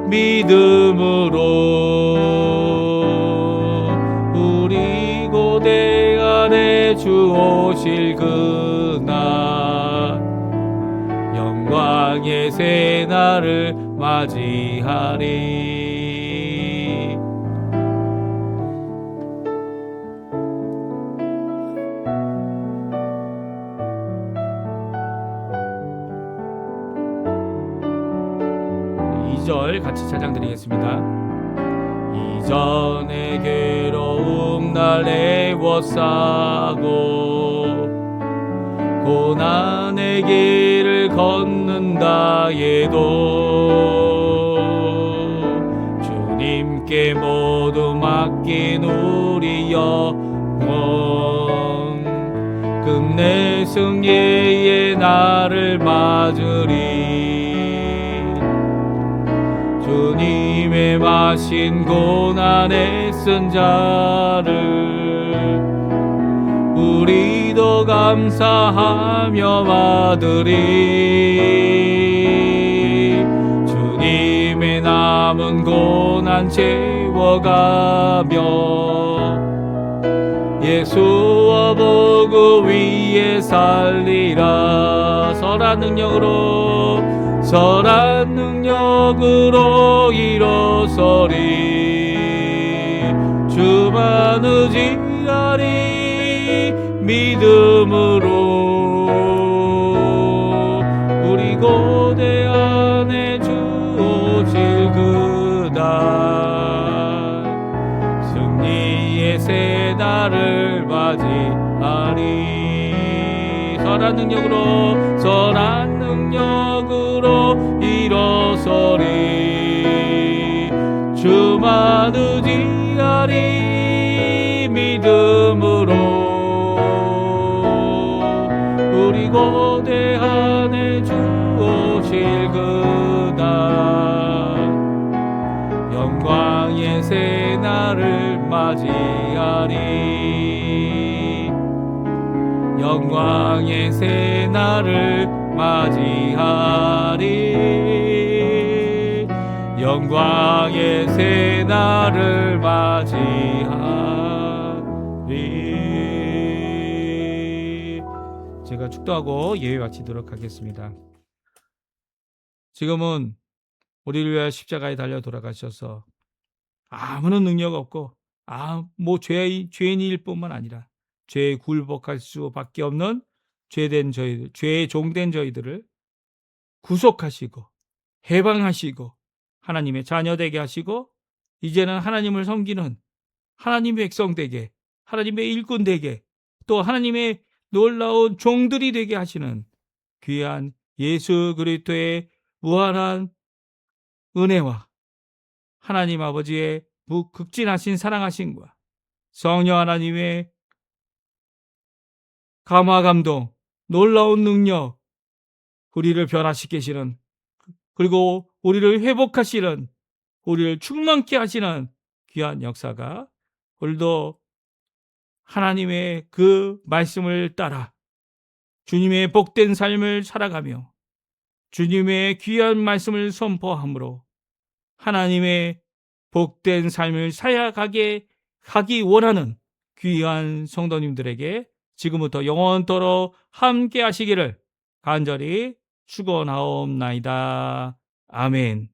S1: 믿음으로 우리 고대 안에 주 오실 그날 영광의 새날을 맞이하리. 2절 같이 찬양드리겠습니다. 이전의 괴로움 날 애워싸고 고난의 길을 걷는다 해도 주님께 모두 맡긴 우리 영혼 끝내 승리의 날을 맞으리. 주님의 마신 고난에 쓴 자를 우리도 감사하며 받으리. 주님의 남은 고난 채워가며 예수와 보고 위에 살리라. 선한 능력으로 일어서리. 주만 의지하리. 믿음으로 우리 고대 안에 주 오실 그날 승리의 새날을 맞이하리. 선한 능력으로 일어서리. 주만 의지하리. 믿음으로 우리 고대 안에 주 오실 그날 영광의 새날을 맞이하리. 영광의 새날을 맞이하리. 영광의 새날을 맞이하리. 제가 축도하고 예배 마치도록 하겠습니다. 지금은 우리를 위하여 십자가에 달려 돌아가셔서 아무런 능력 없고 죄인일 뿐만 아니라 죄에 굴복할 수밖에 없는 죄된 저희들, 죄에 종된 저희들을 구속하시고 해방하시고 하나님의 자녀 되게 하시고 이제는 하나님을 섬기는 하나님의 백성 되게, 하나님의 일꾼 되게, 또 하나님의 놀라운 종들이 되게 하시는 귀한 예수 그리스도의 무한한 은혜와 하나님 아버지의 극진하신 사랑하심과 성령 하나님의 감화 감동, 놀라운 능력, 우리를 변화시키시는, 그리고 우리를 회복하시는, 우리를 충만케 하시는 귀한 역사가 오늘도 하나님의 그 말씀을 따라 주님의 복된 삶을 살아가며 주님의 귀한 말씀을 선포함으로 하나님의 복된 삶을 살아가게 하기 원하는 귀한 성도님들에게 지금부터 영원토록 함께 하시기를 간절히 축원하옵나이다. 아멘.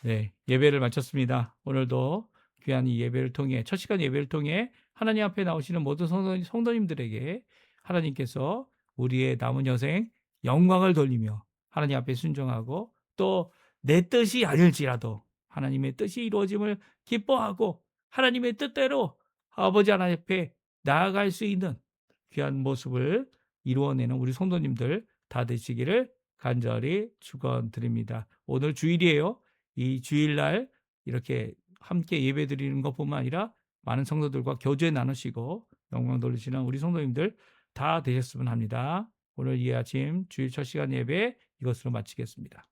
S1: 네, 예배를 마쳤습니다. 오늘도 귀한 이 예배를 통해, 첫 시간 예배를 통해 하나님 앞에 나오시는 모든 성도님들에게 하나님께서 우리의 남은 여생 영광을 돌리며 하나님 앞에 순종하고 또 내 뜻이 아닐지라도 하나님의 뜻이 이루어짐을 기뻐하고 하나님의 뜻대로 아버지 하나님 앞에 나아갈 수 있는 귀한 모습을 이루어내는 우리 성도님들 다 되시기를 간절히 축원드립니다. 오늘 주일이에요. 이 주일날 이렇게 함께 예배드리는 것뿐만 아니라 많은 성도들과 교제 나누시고 영광 돌리시는 우리 성도님들 다 되셨으면 합니다. 오늘 이 아침 주일 첫 시간 예배 이것으로 마치겠습니다.